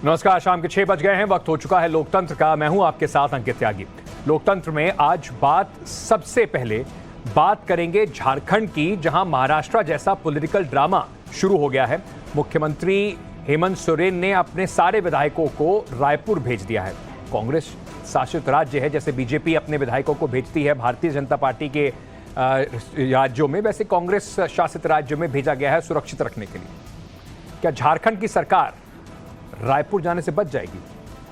नमस्कार, शाम के 6 बज गए हैं। वक्त हो चुका है लोकतंत्र का। मैं हूं आपके साथ अंकित त्यागी। लोकतंत्र में आज सबसे पहले बात करेंगे झारखंड की, जहां महाराष्ट्र जैसा पॉलिटिकल ड्रामा शुरू हो गया है। मुख्यमंत्री हेमंत सोरेन ने अपने सारे विधायकों को रायपुर भेज दिया है। कांग्रेस शासित राज्य है, जैसे बीजेपी अपने विधायकों को भेजती है भारतीय जनता पार्टी के राज्यों में, वैसे कांग्रेस शासित राज्यों में भेजा गया है सुरक्षित रखने के लिए। क्या झारखंड की सरकार रायपुर जाने से बच जाएगी?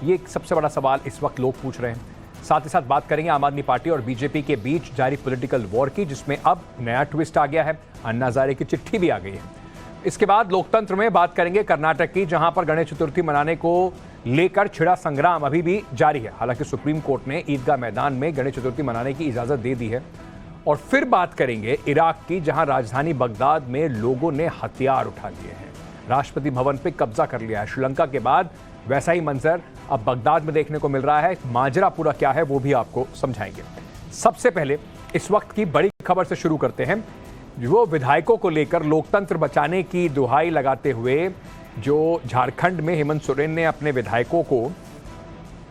ये एक सबसे बड़ा सवाल इस वक्त लोग पूछ रहे हैं। साथ ही साथ बात करेंगे आम आदमी पार्टी और बीजेपी के बीच जारी पॉलिटिकल वॉर की, जिसमें अब नया ट्विस्ट आ गया है। अन्ना हजारे की चिट्ठी भी आ गई है। इसके बाद लोकतंत्र में बात करेंगे कर्नाटक की, जहां पर गणेश चतुर्थी मनाने को लेकर छिड़ा संग्राम अभी भी जारी है। हालांकि सुप्रीम कोर्ट ने ईदगाह मैदान में गणेश चतुर्थी मनाने की इजाजत दे दी है। और फिर बात करेंगे इराक की, जहां राजधानी बगदाद में लोगों ने हथियार उठा लिए हैं, राष्ट्रपति भवन पे कब्जा कर लिया है। श्रीलंका के बाद वैसा ही मंजर अब बगदाद में देखने को मिल रहा है। माजरा पूरा क्या है वो भी आपको समझाएंगे। सबसे पहले इस वक्त की बड़ी खबर से शुरू करते हैं। वो विधायकों को लेकर लोकतंत्र बचाने की दुहाई लगाते हुए जो झारखंड में हेमंत सोरेन ने अपने विधायकों को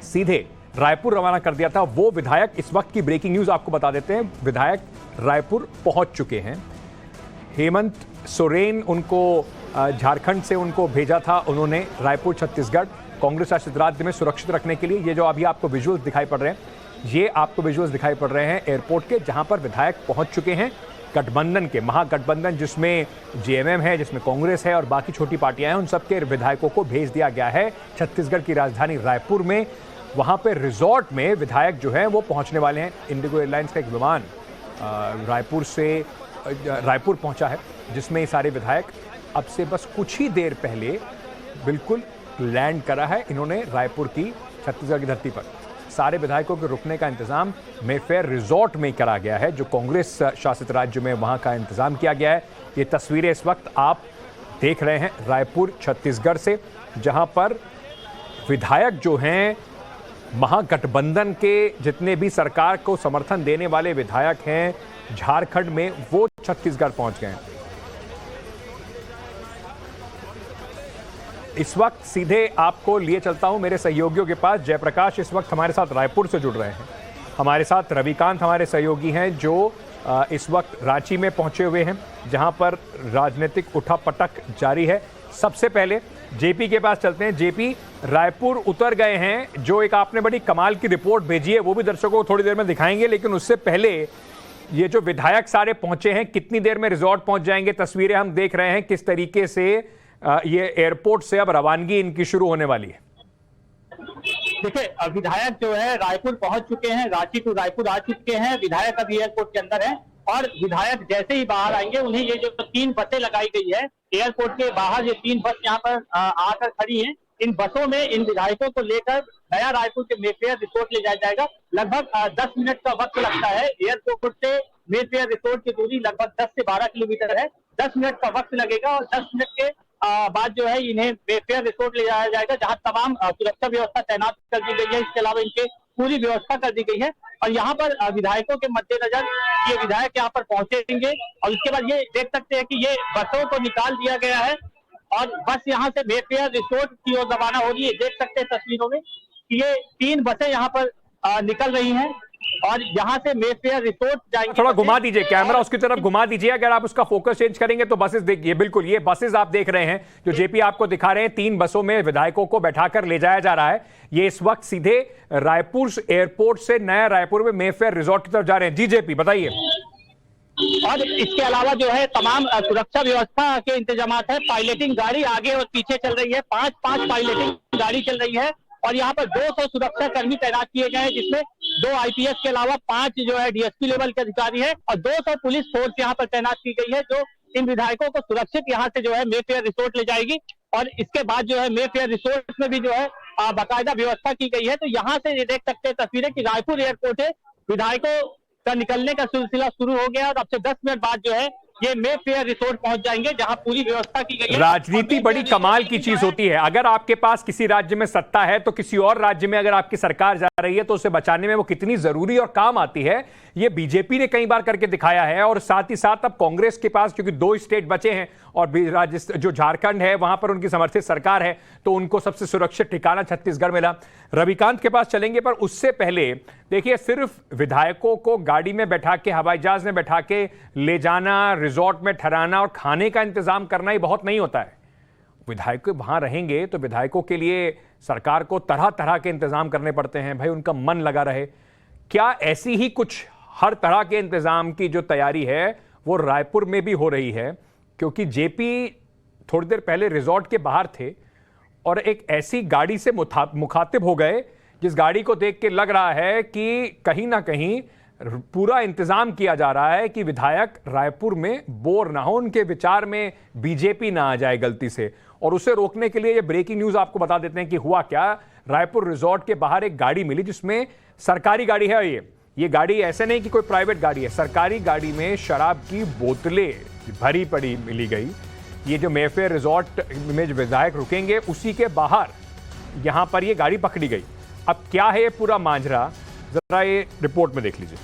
सीधे रायपुर रवाना कर दिया था, वो विधायक इस वक्त की ब्रेकिंग न्यूज आपको बता देते हैं। विधायक रायपुर पहुंच चुके हैं। हेमंत सोरेन उनको झारखंड से उनको भेजा था उन्होंने रायपुर छत्तीसगढ़ कांग्रेस शासित राज्य में सुरक्षित रखने के लिए। ये जो अभी आपको विजुअल्स दिखाई पड़ रहे हैं, ये आपको विजुअल्स दिखाई पड़ रहे हैं एयरपोर्ट के, जहां पर विधायक पहुंच चुके हैं। गठबंधन के, महागठबंधन जिसमें जेएमएम है, जिसमें कांग्रेस है और बाकी छोटी पार्टियां हैं, उन सबके विधायकों को भेज दिया गया है छत्तीसगढ़ की राजधानी रायपुर में। वहां पर रिजॉर्ट में विधायक जो है वो पहुंचने वाले हैं। इंडिगो एयरलाइंस का एक विमान रायपुर पहुंचा है, जिसमें ये सारे विधायक अब से बस कुछ ही देर पहले बिल्कुल लैंड करा है इन्होंने रायपुर की छत्तीसगढ़ की धरती पर। सारे विधायकों के रुकने का इंतजाम मेफेयर रिजॉर्ट में करा गया है, जो कांग्रेस शासित राज्य में वहां का इंतजाम किया गया है। ये तस्वीरें इस वक्त आप देख रहे हैं रायपुर छत्तीसगढ़ से, जहां पर विधायक जो हैं महागठबंधन के, जितने भी सरकार को समर्थन देने वाले विधायक हैं झारखंड में, वो छत्तीसगढ़ पहुंच गए हैं। इस वक्त सीधे आपको लिए चलता हूं मेरे सहयोगियों के पास। जयप्रकाश इस वक्त हमारे साथ रायपुर से जुड़ रहे हैं। हमारे साथ रविकांत हमारे सहयोगी हैं, जो इस वक्त रांची में पहुंचे हुए हैं, जहां पर राजनीतिक उठापटक जारी है। सबसे पहले जेपी के पास चलते हैं। जेपी, रायपुर उतर गए हैं, जो एक आपने बड़ी कमाल की रिपोर्ट भेजी है, वो भी दर्शकों को थोड़ी देर में दिखाएंगे। लेकिन उससे पहले ये जो विधायक सारे पहुंचे हैं, कितनी देर में रिजॉर्ट पहुंच जाएंगे? तस्वीरें हम देख रहे हैं किस तरीके से ये एयरपोर्ट से अब रवानगी इनकी शुरू होने वाली है। देखिए, विधायक जो है रायपुर पहुंच चुके हैं, रांची टू रायपुर आ चुके हैं। विधायक अभी एयरपोर्ट के अंदर है और विधायक जैसे ही बाहर आएंगे, उन्हें ये जो 3 बसें लगाई गई है एयरपोर्ट के बाहर, ये 3 बस यहाँ पर आकर खड़ी हैं। इन बसों में इन विधायकों को लेकर नया रायपुर के मेफेयर रिसोर्ट ले जाया जाएगा। लगभग 10 मिनट का वक्त लगता है। एयरपोर्ट से मेफेयर रिसोर्ट की दूरी लगभग 10 से 12 किलोमीटर है। 10 मिनट का वक्त लगेगा और 10 मिनट के बाद जो है इन्हें मेफेयर रिसोर्ट ले जाया जाएगा, जहां तमाम सुरक्षा व्यवस्था तैनात कर दी गई है। इसके अलावा इनके पूरी व्यवस्था कर दी गई है और यहाँ पर विधायकों के मद्देनजर ये विधायक यहाँ पर पहुंचेंगे। और उसके बाद ये देख सकते हैं कि ये बसों को निकाल दिया गया है और बस यहाँ से मेफेयर रिसोर्ट की ओर रवाना हो रही है। देख सकते हैं तस्वीरों में कि ये 3 बसें यहाँ पर निकल रही हैं और यहाँ से मेफेयर रिसोर्ट जाएंगे। थोड़ा घुमा दीजिए कैमरा, उसकी तरफ घुमा दीजिए। अगर आप उसका फोकस चेंज करेंगे तो बसेस देखिए, बिल्कुल ये बसेस आप देख रहे हैं जो जेपी आपको दिखा रहे हैं। 3 बसों में विधायकों को बैठाकर ले जाया जा रहा है। ये इस वक्त सीधे रायपुर एयरपोर्ट से नया रायपुर में मेफेयर रिसोर्ट की तरफ जा रहे हैं। जी जेपी बताइए। और इसके अलावा जो है तमाम सुरक्षा व्यवस्था के इंतजाम है। पायलटिंग गाड़ी आगे और पीछे चल रही है। 5 पायलटिंग गाड़ी चल रही है और यहाँ पर 200 सुरक्षा कर्मी तैनात किए गए हैं, जिसमें 2 आईपीएस के अलावा 5 जो है डीएसपी लेवल के अधिकारी हैं और 200 पुलिस फोर्स यहाँ पर तैनात की गई है, जो इन विधायकों को सुरक्षित यहाँ से जो है मेफेयर रिसोर्ट ले जाएगी। और इसके बाद जो है मेफेयर रिसोर्ट में भी जो है बाकायदा व्यवस्था की गई है। तो यहाँ से ये देख सकते हैं तस्वीरें कि रायपुर एयरपोर्ट है, विधायकों का निकलने का सिलसिला शुरू हो गया और अब से 10 मिनट बाद जो है ये मे फेयर रिसोर्ट पहुंच जाएंगे, जहां पूरी व्यवस्था की गई है। राजनीति बड़ी कमाल की चीज होती है। अगर आपके पास किसी राज्य में सत्ता है तो किसी और राज्य में अगर आपकी सरकार जा रही है तो उसे बचाने में वो कितनी जरूरी और काम आती है, ये बीजेपी ने कई बार करके दिखाया है। और साथ ही साथ अब कांग्रेस के पास क्योंकि 2 स्टेट बचे हैं और जो झारखंड है वहां पर उनकी समर्थित सरकार है, तो उनको सबसे सुरक्षित ठिकाना छत्तीसगढ़ मिला। रविकांत के पास चलेंगे, पर उससे पहले देखिए, सिर्फ विधायकों को गाड़ी में बैठा के, हवाई जहाज में बैठा के ले जाना, रिजॉर्ट में ठहराना और खाने का इंतजाम करना ही बहुत नहीं होता है। विधायक वहां रहेंगे तो विधायकों के लिए सरकार को तरह तरह के इंतजाम करने पड़ते हैं, भाई उनका मन लगा रहे। क्या ऐसी ही कुछ हर तरह के इंतजाम की जो तैयारी है वो रायपुर में भी हो रही है? क्योंकि जेपी थोड़ी देर पहले रिजॉर्ट के बाहर थे और एक ऐसी गाड़ी से मुखातिब हो गए जिस गाड़ी को देख के लग रहा है कि कहीं ना कहीं पूरा इंतजाम किया जा रहा है कि विधायक रायपुर में बोर ना हो, उनके विचार में बीजेपी ना आ जाए गलती से। और उसे रोकने के लिए ये ब्रेकिंग न्यूज आपको बता देते हैं कि हुआ क्या। रायपुर रिजॉर्ट के बाहर एक गाड़ी मिली जिसमें सरकारी गाड़ी है। ये गाड़ी ऐसे नहीं कि कोई प्राइवेट गाड़ी है, सरकारी गाड़ी में शराब की बोतलें भरी पड़ी मिली गई। ये जो मेफेयर रिजॉर्ट में जो विधायक रुकेंगे उसी के बाहर यहां पर ये गाड़ी पकड़ी गई। अब क्या है ये पूरा मांझरा, जरा ये रिपोर्ट में देख लीजिए।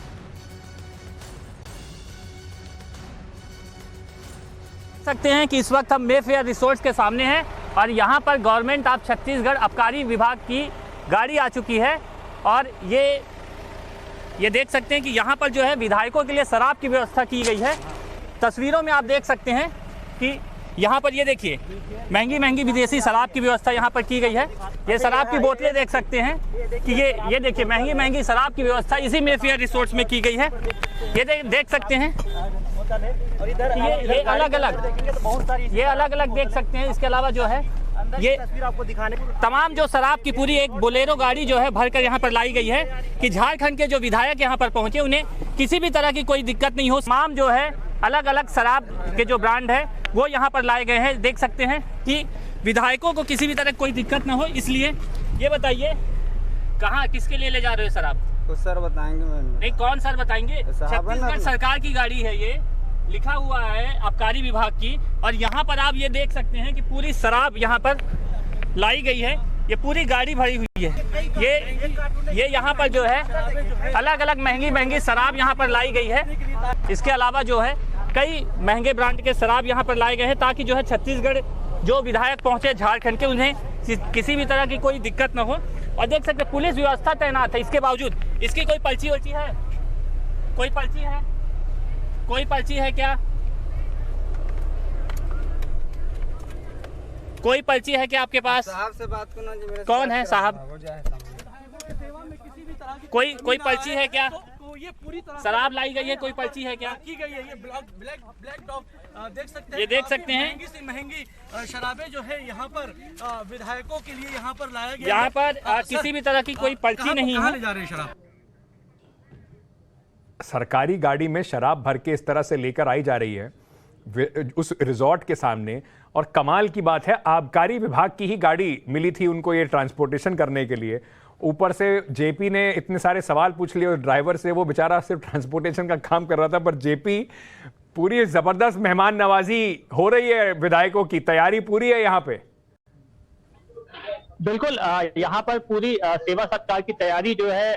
सकते हैं कि इस वक्त हम मेफेयर रिसोर्ट के सामने हैं और यहाँ पर गवर्नमेंट ऑफ छत्तीसगढ़ आबकारी विभाग की गाड़ी आ चुकी है। और ये देख सकते हैं कि यहाँ पर जो है विधायकों के लिए शराब की व्यवस्था की गई है। तस्वीरों में आप देख सकते हैं कि यहाँ पर ये देखिए महंगी महंगी विदेशी शराब की व्यवस्था यहाँ पर की गई है। ये शराब की बोतलें देख सकते हैं कि ये देखिए महंगी महंगी शराब की व्यवस्था इसी मेफेयर रिसोर्ट में की गई है। ये देख सकते हैं ये अलग अलग देख सकते हैं। इसके अलावा जो है ये आपको दिखाने तमाम जो शराब की पूरी एक बोलेरो गाड़ी जो है भरकर यहाँ पर लाई गई है कि झारखंड के जो विधायक यहाँ पर पहुंचे उन्हें किसी भी तरह की कोई दिक्कत नहीं हो। तमाम जो है अलग अलग शराब के जो ब्रांड है वो यहाँ पर लाए गए हैं। देख सकते हैं कि विधायकों को किसी भी तरह कोई दिक्कत ना हो, इसलिए ये बताइए कहाँ किसके लिए ले जा रहे हो शराब? तो सर बताएंगे। नहीं, कौन सर बताएंगे? छत्तीसगढ़ सरकार की गाड़ी है, ये लिखा हुआ है आबकारी विभाग की। और यहाँ पर आप ये देख सकते हैं कि पूरी शराब यहाँ पर लाई गई है। ये पूरी गाड़ी भरी हुई है। ये यहाँ पर जो है अलग अलग महंगी महंगी शराब यहाँ पर लाई गई है। इसके अलावा जो है कई महंगे ब्रांड के शराब यहाँ पर लाए गए हैं ताकि जो है छत्तीसगढ़ जो विधायक पहुंचे झारखंड के उन्हें किसी भी तरह की कोई दिक्कत न हो। और देख सकते पुलिस व्यवस्था तैनात है। इसके बावजूद इसकी कोई पर्ची वर्ची है? कोई पर्ची है? कोई पर्ची है क्या? कोई पर्ची है क्या आपके पास? साहब से बात करना जी। मेरे कौन है साहब? कोई पर्ची है क्या? ये पूरी तरह शराब लाई गई है, कोई पर्ची है क्या? की गई है। ये ब्लैक डॉग देख सकते हैं। ये देख सकते हैं महंगी से महंगी शराबें जो है यहाँ पर विधायकों के लिए यहाँ पर लाया गया। यहाँ पर किसी भी तरह की कोई पर्ची नहीं है। ले जा रहे हैं शराब? सरकारी गाड़ी में शराब भर के इस तरह से लेकर आई जा रही है उस रिजॉर्ट के सामने। और कमाल की बात है, आबकारी विभाग की ही गाड़ी मिली थी उनको ये ट्रांसपोर्टेशन करने के लिए। ऊपर से जेपी ने इतने सारे सवाल पूछ लिए और ड्राइवर से, वो बेचारा सिर्फ ट्रांसपोर्टेशन का काम कर रहा था, पर जेपी पूरी जबरदस्त मेहमान नवाजी हो रही है। विधायकों की तैयारी पूरी है यहाँ पे। बिल्कुल, यहाँ पर पूरी सेवा सत्कार की तैयारी जो है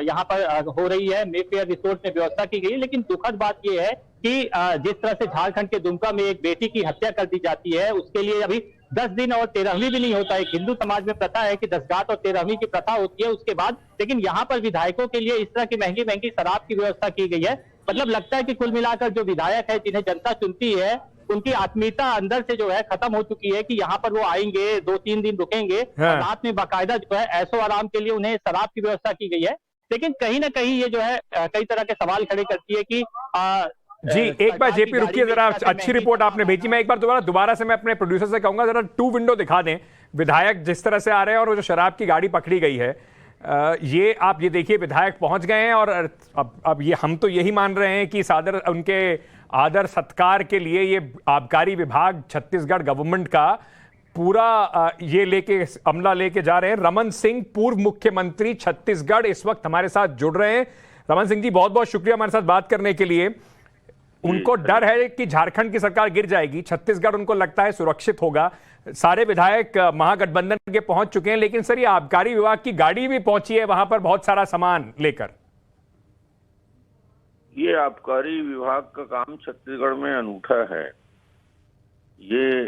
यहाँ पर हो रही है। मेफेयर रिसोर्ट में व्यवस्था की गई है। लेकिन दुखद बात यह है कि जिस तरह से झारखंड के दुमका में एक बेटी की हत्या कर दी जाती है, उसके लिए अभी 10 दिन और 13वीं भी नहीं होता है। हिंदू समाज में प्रथा है कि 10 गांठ और 13वीं की प्रथा होती है उसके बाद। लेकिन यहाँ पर विधायकों के लिए इस तरह की महंगी महंगी शराब की व्यवस्था की गई है। मतलब लगता है कि कुल मिलाकर जो विधायक है जिन्हें जनता चुनती है, उनकी आत्मीयता अंदर से जो है खत्म हो चुकी है कि यहाँ पर वो आएंगे, 2-3 दिन रुकेंगे। हाँ। रात में बाकायदा जो है ऐशो आराम के लिए उन्हें शराब की व्यवस्था की गई है। लेकिन कहीं ना कहीं ये जो है कई तरह के सवाल खड़े करती है कि जी एक बार जेपी रुकिए जरा, अच्छी रिपोर्ट आपने भेजी। मैं एक बार दोबारा से मैं अपने प्रोड्यूसर से कहूंगा जरा 2 विंडो दिखा दें। विधायक जिस तरह से आ रहे हैं और वो जो शराब की गाड़ी पकड़ी गई है, ये आप ये देखिए विधायक पहुंच गए हैं। और अब ये हम तो यही मान रहे हैं कि सादर उनके आदर सत्कार के लिए ये आबकारी विभाग छत्तीसगढ़ गवर्नमेंट का पूरा ये लेके अमला लेके जा रहे हैं। रमन सिंह पूर्व मुख्यमंत्री छत्तीसगढ़ इस वक्त हमारे साथ जुड़ रहे हैं। रमन सिंह जी बहुत बहुत शुक्रिया हमारे साथ बात करने के लिए। उनको डर है कि झारखंड की सरकार गिर जाएगी, छत्तीसगढ़ उनको लगता है सुरक्षित होगा। सारे विधायक महागठबंधन के पहुंच चुके हैं, लेकिन सर ये आबकारी विभाग की गाड़ी भी पहुंची है वहां पर बहुत सारा सामान लेकर। ये आबकारी विभाग का काम छत्तीसगढ़ में अनूठा है। ये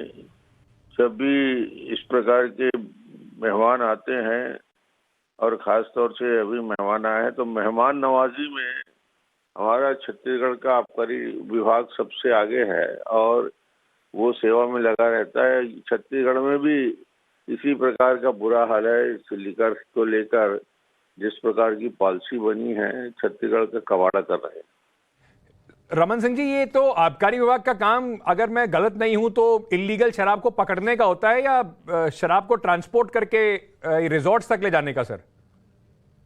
जब भी इस प्रकार के मेहमान आते हैं, और खास तौर से अभी मेहमान आए हैं, तो मेहमान नवाजी में हमारा छत्तीसगढ़ का आबकारी विभाग सबसे आगे है और वो सेवा में लगा रहता है। छत्तीसगढ़ में भी इसी प्रकार का बुरा हाल है। इस लीकर को लेकर जिस प्रकार की पॉलिसी बनी है, छत्तीसगढ़ का कबाड़ा कर रहे हैं। रमन सिंह जी, ये तो आबकारी विभाग का काम, अगर मैं गलत नहीं हूं तो इल्लीगल शराब को पकड़ने का होता है या शराब को ट्रांसपोर्ट करके रिजॉर्ट्स तक ले जाने का? सर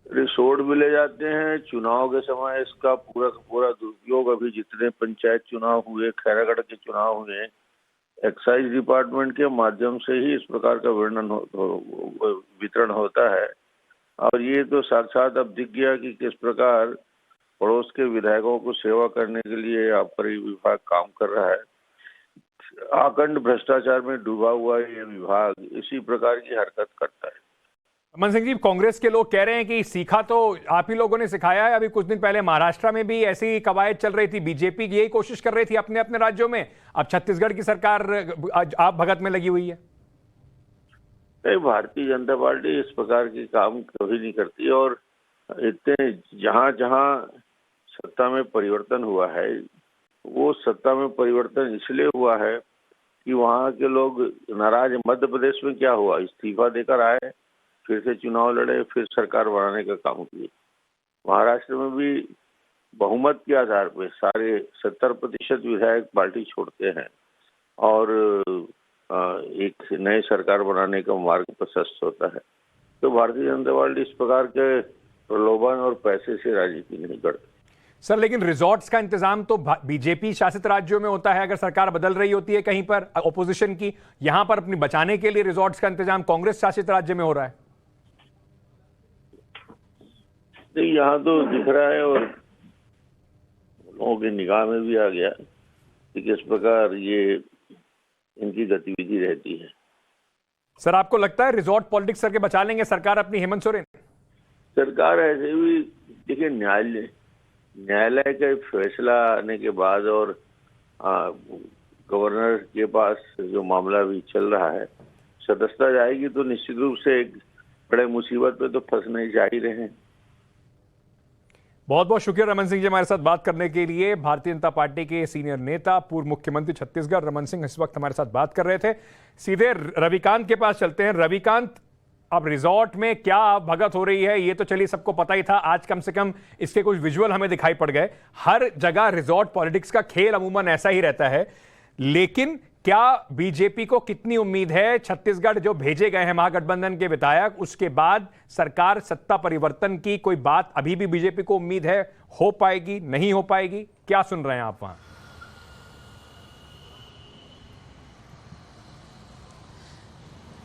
रिसोर्ट भी ले जाते हैं। चुनाव के समय इसका पूरा दुरुपयोग, अभी जितने पंचायत चुनाव हुए, खैरागढ़ के चुनाव हुए, एक्साइज डिपार्टमेंट के माध्यम से ही इस प्रकार का वितरण होता है। और ये तो साक्षात अब दिख गया कि किस प्रकार पड़ोस के विधायकों को सेवा करने के लिए आबकारी विभाग काम कर रहा है। अखंड भ्रष्टाचार में डूबा हुआ ये विभाग इसी प्रकार की हरकत करता है। रमन सिंह जी, कांग्रेस के लोग कह रहे हैं कि सीखा तो आप ही लोगों ने सिखाया है। अभी कुछ दिन पहले महाराष्ट्र में भी ऐसी कवायद चल रही थी, बीजेपी यही कोशिश कर रही थी अपने अपने राज्यों में। अब छत्तीसगढ़ की सरकार आप भगत में लगी हुई है। भारतीय जनता पार्टी इस प्रकार के काम कभी नहीं करती, और इतने जहां जहां सत्ता में परिवर्तन हुआ है, वो सत्ता में परिवर्तन इसलिए हुआ है कि वहां के लोग नाराज। मध्य प्रदेश में क्या हुआ, इस्तीफा देकर आए, फिर से चुनाव लड़े, फिर सरकार बनाने का काम किए। महाराष्ट्र में भी बहुमत के आधार पर सारे 70% विधायक पार्टी छोड़ते हैं और एक नई सरकार बनाने का मार्ग प्रशस्त होता है। तो भारतीय जनता पार्टी इस प्रकार के प्रलोभन और पैसे से राजनीति नहीं करती। सर, लेकिन रिजॉर्ट्स का इंतजाम तो बीजेपी शासित राज्यों में होता है। अगर सरकार बदल रही होती है कहीं पर ओपोजिशन की, यहां पर अपनी बचाने के लिए रिजॉर्ट्स का इंतजाम कांग्रेस शासित राज्य में हो रहा है। नहीं, यहाँ तो दिख रहा है और लोगों की निगाह में भी आ गया कि किस प्रकार ये इनकी गतिविधि रहती है। सर, आपको लगता है रिजॉर्ट पॉलिटिक्स करके बचा लेंगे सरकार अपनी हेमंत सोरेन? सरकार ऐसे भी, देखिए, न्यायालय का फैसला आने के बाद और गवर्नर के पास जो मामला भी चल रहा है, सदस्यता जाएगी तो निश्चित रूप से एक बड़े मुसीबत पे तो फंसने जा ही रहे हैं। बहुत बहुत शुक्रिया रमन सिंह जी हमारे साथ बात करने के लिए। भारतीय जनता पार्टी के सीनियर नेता, पूर्व मुख्यमंत्री छत्तीसगढ़ रमन सिंह इस वक्त हमारे साथ बात कर रहे थे। सीधे रविकांत के पास चलते हैं। रविकांत, अब रिजॉर्ट में क्या भगत हो रही है ये तो चलिए सबको पता ही था, आज कम से कम इसके कुछ विजुअल हमें दिखाई पड़ गए। हर जगह रिजॉर्ट पॉलिटिक्स का खेल अमूमन ऐसा ही रहता है, लेकिन क्या बीजेपी को कितनी उम्मीद है छत्तीसगढ़ जो भेजे गए हैं महागठबंधन के विधायक, उसके बाद सरकार सत्ता परिवर्तन की कोई बात अभी भी बीजेपी को उम्मीद है, हो पाएगी नहीं हो पाएगी? क्या सुन रहे हैं आप वहां?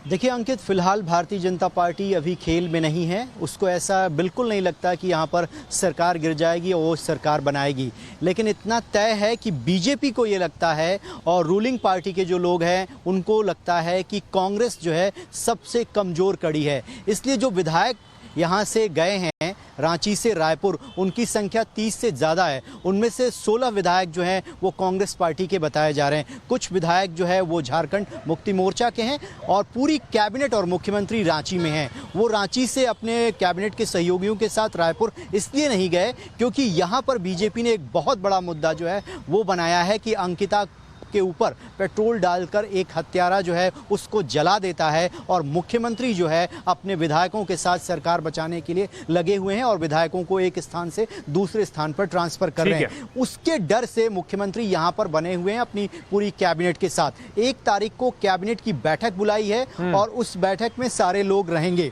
देखिए अंकित, फिलहाल भारतीय जनता पार्टी अभी खेल में नहीं है। उसको ऐसा बिल्कुल नहीं लगता कि यहाँ पर सरकार गिर जाएगी और वो सरकार बनाएगी, लेकिन इतना तय है कि बीजेपी को ये लगता है और रूलिंग पार्टी के जो लोग हैं उनको लगता है कि कांग्रेस जो है सबसे कमज़ोर कड़ी है। इसलिए जो विधायक यहाँ से गए हैं रांची से रायपुर, उनकी संख्या 30 से ज़्यादा है। उनमें से 16 विधायक जो हैं वो कांग्रेस पार्टी के बताए जा रहे हैं। कुछ विधायक जो है वो झारखंड मुक्ति मोर्चा के हैं और पूरी कैबिनेट और मुख्यमंत्री रांची में हैं। वो रांची से अपने कैबिनेट के सहयोगियों के साथ रायपुर इसलिए नहीं गए क्योंकि यहाँ पर बीजेपी ने एक बहुत बड़ा मुद्दा जो है वो बनाया है कि अंकिता के ऊपर पेट्रोल डालकर एक हत्यारा जो है उसको जला देता है और मुख्यमंत्री जो है अपने विधायकों के साथ सरकार बचाने के लिए लगे हुए हैं और विधायकों को एक स्थान से दूसरे स्थान पर ट्रांसफर कर रहे हैं। उसके डर से मुख्यमंत्री यहां पर बने हुए हैं अपनी पूरी कैबिनेट के साथ। 1 तारीख को कैबिनेट की बैठक बुलाई है और उस बैठक में सारे लोग रहेंगे।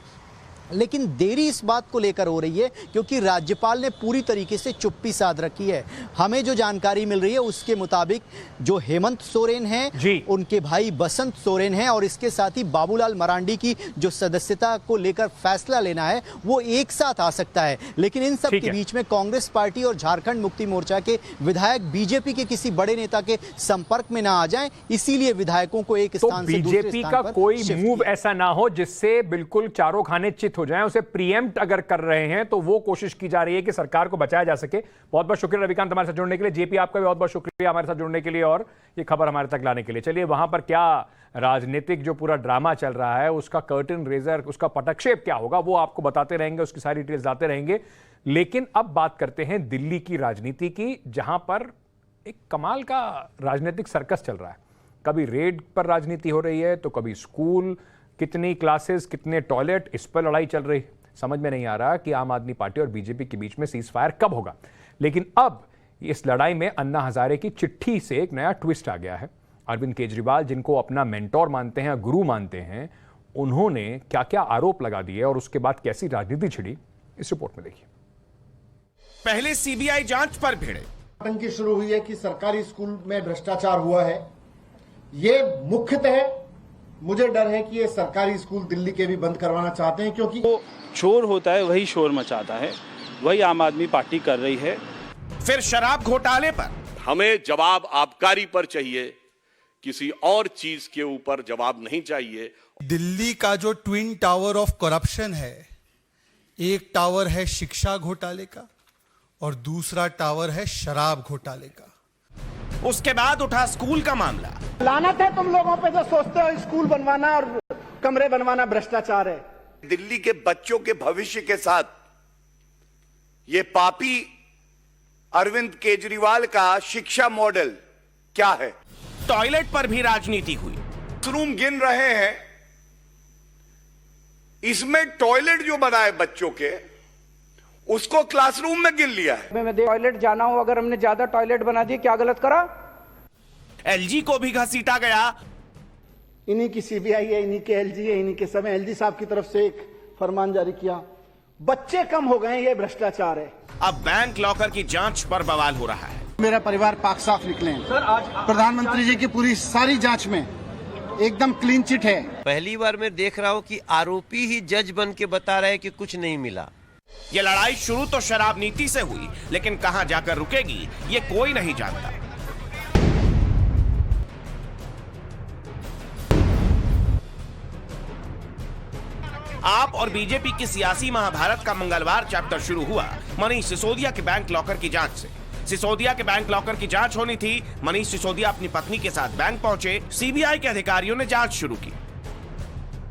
लेकिन देरी इस बात को लेकर हो रही है क्योंकि राज्यपाल ने पूरी तरीके से चुप्पी साध रखी है। हमें जो जानकारी मिल रही है उसके मुताबिक जो हेमंत सोरेन हैं, उनके भाई बसंत सोरेन हैं और इसके साथ ही बाबूलाल मरांडी की जो सदस्यता को लेकर फैसला लेना है वो एक साथ आ सकता है। लेकिन इन सब के बीच में कांग्रेस पार्टी और झारखंड मुक्ति मोर्चा के विधायक बीजेपी के किसी बड़े नेता के संपर्क में ना आ जाएं, इसीलिए विधायकों को एक स्थान से दूसरे बीजेपी स्थान का पर कोई मूव ऐसा ना हो जिससे बिल्कुल चारों खाने चित हो जाएं, उसे प्रीएम्प्ट अगर कर रहे हैं तो वो कोशिश की जा रही है कि सरकार को बचाया जा सके। बहुत बहुत शुक्रिया रविकांत हमारे साथ जुड़ने के लिए। जेपी आपका भी बहुत बहुत शुक्रिया हमारे साथ जुड़ने के लिए और ये खबर हमारे तक लाने के लिए। चलिए वहां पर क्या राजनीतिक जो पूरा ड्रामा चल रहा है उसका कर्टन रेजर, उसका पटक्षेप क्या होगा वो आपको बताते रहेंगे, उसकी सारी डिटेल्स लाते रहेंगे। लेकिन अब बात करते हैं दिल्ली की राजनीति की, जहां पर एक कमाल का राजनीतिक सर्कस चल रहा है। कभी रेड पर राजनीति हो रही है तो कभी स्कूल, कितनी क्लासेस, कितने टॉयलेट, इस पर लड़ाई चल रही। समझ में नहीं आ रहा कि आम आदमी पार्टी और बीजेपी के बीच में सीज फायर कब होगा। लेकिन अब इस लड़ाई में अन्ना हजारे की चिट्ठी से एक नया ट्विस्ट आ गया है। अरविंद केजरीवाल, जिनको अपना मेंटोर मानते हैं, गुरु मानते हैं, उन्होंने क्या क्या आरोप लगा दिए और उसके बाद कैसी राजनीति छिड़ी, इस रिपोर्ट में देखिए। पहले सीबीआई जांच पर भिड़े। आतंकी शुरू हुई है कि सरकारी स्कूल में भ्रष्टाचार हुआ है। ये मुख्यतः मुझे डर है कि ये सरकारी स्कूल दिल्ली के भी बंद करवाना चाहते हैं, क्योंकि वो शोर होता है वही शोर मचाता है, वही आम आदमी पार्टी कर रही है। फिर शराब घोटाले पर हमें जवाब आबकारी पर चाहिए, किसी और चीज के ऊपर जवाब नहीं चाहिए। दिल्ली का जो ट्विन टावर ऑफ करप्शन है, एक टावर है शिक्षा घोटाले का और दूसरा टावर है शराब घोटाले का। उसके बाद उठा स्कूल का मामला। लानत है तुम लोगों पे जो सोचते हो स्कूल बनवाना और कमरे बनवाना भ्रष्टाचार है। दिल्ली के बच्चों के भविष्य के साथ ये पापी अरविंद केजरीवाल का शिक्षा मॉडल क्या है। टॉयलेट पर भी राजनीति हुई। रूम गिन रहे हैं, इसमें टॉयलेट जो बनाए बच्चों के उसको क्लासरूम में गिन लिया है। मैं टॉयलेट जाना हो, अगर हमने ज्यादा टॉयलेट बना दिए, क्या गलत करा? एलजी को भी घसीटा गया। इन्हीं की सीबीआई है, इन्हीं के एलजी है, इन्हीं के समय एलजी साहब की तरफ से एक फरमान जारी किया। बच्चे कम हो गए, ये भ्रष्टाचार है। अब बैंक लॉकर की जांच पर बवाल हो रहा है। मेरा परिवार पाक साफ निकले हैं। सर, आज प्रधानमंत्री जी की पूरी सारी जांच में एकदम क्लीन चिट है। पहली बार मैं देख रहा हूँ कि आरोपी ही जज बन के बता रहे हैं कि कुछ नहीं मिला। ये लड़ाई शुरू तो शराब नीति से हुई, लेकिन कहां जाकर रुकेगी ये कोई नहीं जानता। आप और बीजेपी की सियासी महाभारत का मंगलवार चैप्टर शुरू हुआ मनीष सिसोदिया के बैंक लॉकर की जांच से। सिसोदिया के बैंक लॉकर की जांच होनी थी। मनीष सिसोदिया अपनी पत्नी के साथ बैंक पहुंचे। सीबीआई के अधिकारियों ने जांच शुरू की।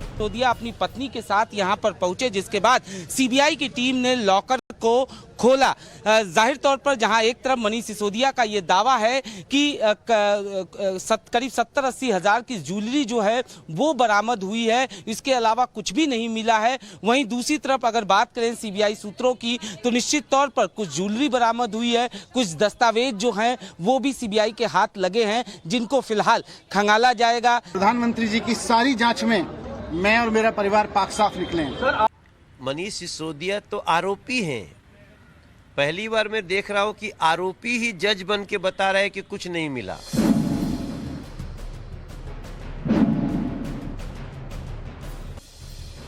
सिसोदिया अपनी पत्नी के साथ यहां पर पहुंचे, जिसके बाद सीबीआई की टीम ने लॉकर को खोला। जाहिर तौर पर जहां एक तरफ मनीष सिसोदिया का ये दावा है कि करीब 70-80 हजार की ज्वेलरी जो है वो बरामद हुई है, इसके अलावा कुछ भी नहीं मिला है। वहीं दूसरी तरफ अगर बात करें सीबीआई सूत्रों की तो निश्चित तौर पर कुछ ज्वेलरी बरामद हुई है, कुछ दस्तावेज जो हैं वो भी सीबीआई के हाथ लगे हैं, जिनको फिलहाल खंगाला जाएगा। प्रधानमंत्री जी की सारी जांच में मैं और मेरा परिवार पाक साफ निकले हैं। मनीष सिसोदिया तो आरोपी हैं। पहली बार मैं देख रहा हूं कि आरोपी ही जज बन के बता रहे हैं कि कुछ नहीं मिला।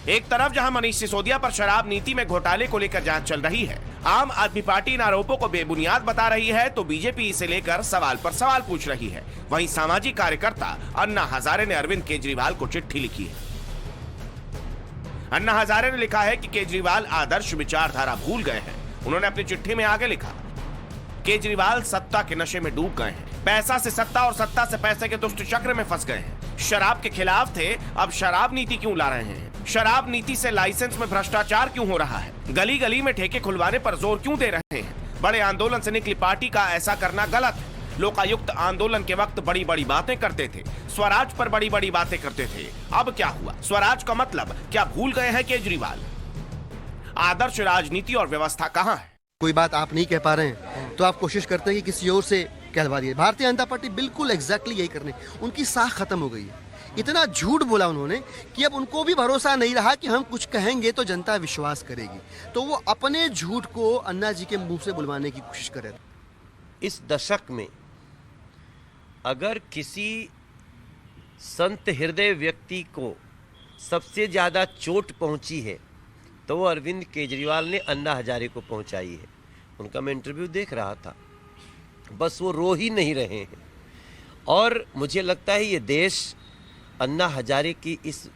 एक तरफ जहां मनीष सिसोदिया पर शराब नीति में घोटाले को लेकर जांच चल रही है, आम आदमी पार्टी इन आरोपों को बेबुनियाद बता रही है, तो बीजेपी इसे लेकर सवाल पर सवाल पूछ रही है। वहीं सामाजिक कार्यकर्ता अन्ना हजारे ने अरविंद केजरीवाल को चिट्ठी लिखी है। अन्ना हजारे ने लिखा है कि केजरीवाल आदर्श विचारधारा भूल गए हैं। उन्होंने अपनी चिट्ठी में आगे लिखा, केजरीवाल सत्ता के नशे में डूब गए हैं, पैसा से सत्ता और सत्ता से पैसे के दुष्ट चक्र में फंस गए हैं। शराब के खिलाफ थे, अब शराब नीति क्यों ला रहे हैं? शराब नीति से लाइसेंस में भ्रष्टाचार क्यों हो रहा है? गली गली में ठेके खुलवाने पर जोर क्यों दे रहे हैं? बड़े आंदोलन से निकली पार्टी का ऐसा करना गलत है। लोकायुक्त आंदोलन के वक्त बड़ी बड़ी बातें करते थे, स्वराज पर बड़ी बड़ी बातें करते थे। अब क्या हुआ? स्वराज का मतलब क्या भूल गए हैं केजरीवाल? आदर्श राजनीति और व्यवस्था कहां है? कोई बात आप नहीं कह पा रहे हैं तो आप कोशिश करते हैं कि किसी और से कहलवा दिए। भारतीय जनता पार्टी बिल्कुल एग्जैक्टली यही करने, उनकी साख खत्म हो गई है। इतना झूठ बोला उन्होंने कि अब उनको भी भरोसा नहीं रहा कि हम कुछ कहेंगे तो जनता विश्वास करेगी, तो वो अपने झूठ को अन्ना जी के मुंह से बुलवाने की कोशिश कर रहे थे। इस दशक में अगर किसी संत हृदय व्यक्ति को सबसे ज़्यादा चोट पहुंची है तो वो अरविंद केजरीवाल ने अन्ना हजारे को पहुंचाई है। उनका मैं इंटरव्यू देख रहा था, बस वो रो ही नहीं रहे हैं। और मुझे लगता है ये देश अन्ना हजारे की इस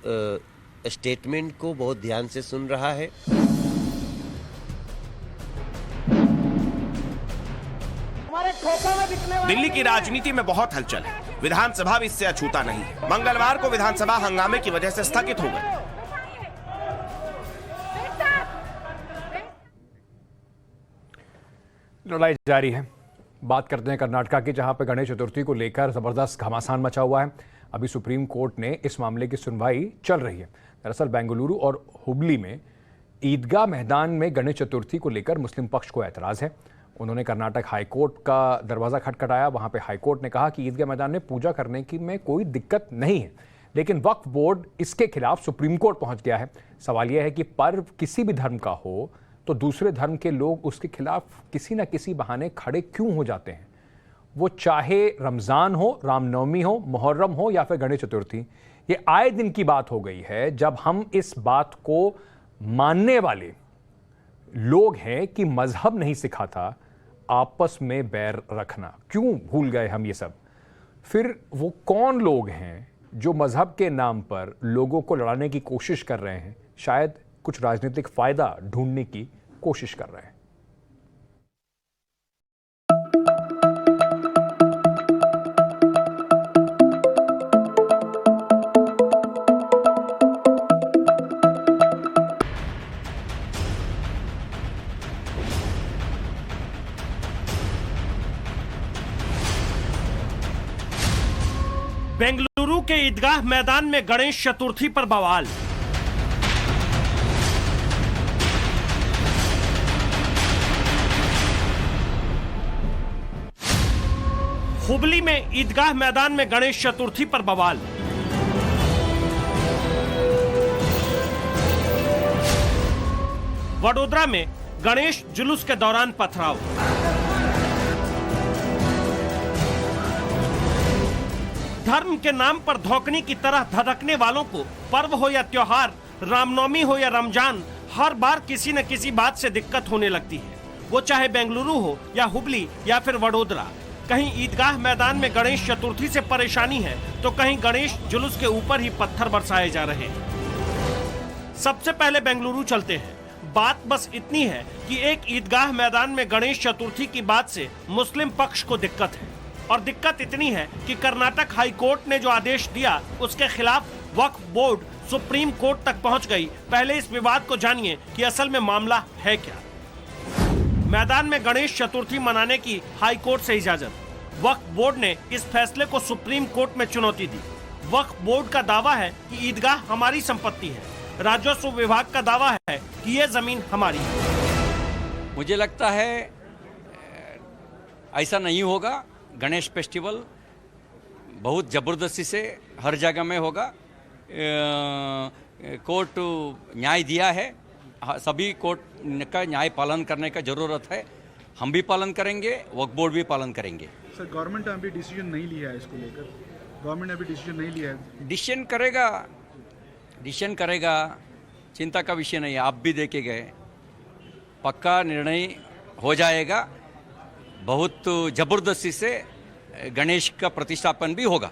स्टेटमेंट को बहुत ध्यान से सुन रहा है। दिल्ली की राजनीति में बहुत हलचल है। विधानसभा भी इससे अछूता नहीं है। मंगलवार को विधानसभा हंगामे की वजह से स्थगित हो गई। लड़ाई जारी है। बात करते हैं कर्नाटका की, जहां पर गणेश चतुर्थी को लेकर जबरदस्त घमासान मचा हुआ है। अभी सुप्रीम कोर्ट ने इस मामले की सुनवाई चल रही है। दरअसल बेंगलुरु और हुबली में ईदगाह मैदान में गणेश चतुर्थी को लेकर मुस्लिम पक्ष को ऐतराज है। उन्होंने कर्नाटक हाईकोर्ट का दरवाजा खटखटाया। वहां पे हाईकोर्ट ने कहा कि ईदगाह मैदान में पूजा करने की में कोई दिक्कत नहीं है, लेकिन वक्फ बोर्ड इसके खिलाफ सुप्रीम कोर्ट पहुंच गया है। सवाल यह है कि पर्व किसी भी धर्म का हो तो दूसरे धर्म के लोग उसके खिलाफ किसी न किसी बहाने खड़े क्यों हो जाते हैं। वो चाहे रमज़ान हो, रामनवमी हो, मुहर्रम हो या फिर गणेश चतुर्थी, ये आए दिन की बात हो गई है जब हम इस बात को मानने वाले लोग हैं कि मजहब नहीं सिखाता आपस में बैर रखना। क्यों भूल गए हम ये सब? फिर वो कौन लोग हैं जो मजहब के नाम पर लोगों को लड़ाने की कोशिश कर रहे हैं? शायद कुछ राजनीतिक फायदा ढूंढने की कोशिश कर रहे हैं। बेंगलुरु के ईदगाह मैदान में गणेश चतुर्थी पर बवाल। हुबली में ईदगाह मैदान में गणेश चतुर्थी पर बवाल। वडोदरा में गणेश जुलूस के दौरान पथराव। धर्म के नाम पर धौकनी की तरह धधकने वालों को पर्व हो या त्योहार, रामनवमी हो या रमजान, हर बार किसी न किसी बात से दिक्कत होने लगती है। वो चाहे बेंगलुरु हो या हुबली या फिर वडोदरा। कहीं ईदगाह मैदान में गणेश चतुर्थी से परेशानी है तो कहीं गणेश जुलूस के ऊपर ही पत्थर बरसाए जा रहे हैं। सबसे पहले बेंगलुरु चलते हैं। बात बस इतनी है कि एक ईदगाह मैदान में गणेश चतुर्थी की बात से मुस्लिम पक्ष को दिक्कत है, और दिक्कत इतनी है कि कर्नाटक हाई कोर्ट ने जो आदेश दिया उसके खिलाफ वक्फ बोर्ड सुप्रीम कोर्ट तक पहुंच गई। पहले इस विवाद को जानिए कि असल में मामला है क्या। मैदान में गणेश चतुर्थी मनाने की हाई कोर्ट से इजाजत। वक्फ बोर्ड ने इस फैसले को सुप्रीम कोर्ट में चुनौती दी। वक्फ बोर्ड का दावा है कि ईदगाह हमारी संपत्ति है। राजस्व विभाग का दावा है कि ये जमीन हमारी है। मुझे लगता है ऐसा नहीं होगा। गणेश फेस्टिवल बहुत ज़बरदस्ती से हर जगह में होगा। कोर्ट न्याय दिया है, सभी कोर्ट का न्याय पालन करने का ज़रूरत है। हम भी पालन करेंगे, वक्फ बोर्ड भी पालन करेंगे। सर, गवर्नमेंट ने अभी डिसीजन नहीं लिया है इसको लेकर। गवर्नमेंट ने अभी डिसीजन नहीं लिया है। डिसीजन करेगा, चिंता का विषय नहीं है। आप भी देखे गए, पक्का निर्णय हो जाएगा। बहुत जबरदस्ती से गणेश का प्रतिष्ठापन भी होगा।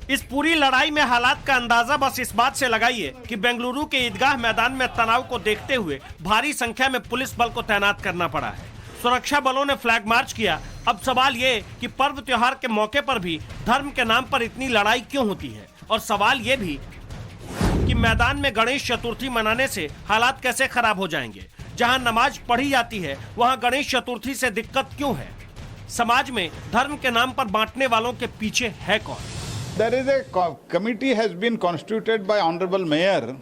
इस पूरी लड़ाई में हालात का अंदाजा बस इस बात से लगाइए कि बेंगलुरु के ईदगाह मैदान में तनाव को देखते हुए भारी संख्या में पुलिस बल को तैनात करना पड़ा है। सुरक्षा बलों ने फ्लैग मार्च किया। अब सवाल ये कि पर्व त्योहार के मौके पर भी धर्म के नाम पर इतनी लड़ाई क्यों होती है, और सवाल ये भी कि मैदान में गणेश चतुर्थी मनाने से हालात कैसे खराब हो जाएंगे। जहां नमाज पढ़ी जाती है वहां गणेश चतुर्थी से दिक्कत क्यों है। समाज में धर्म के नाम पर बांटने वालों के पीछे है कौन? There is a committee has been constituted by Honorable Mayor,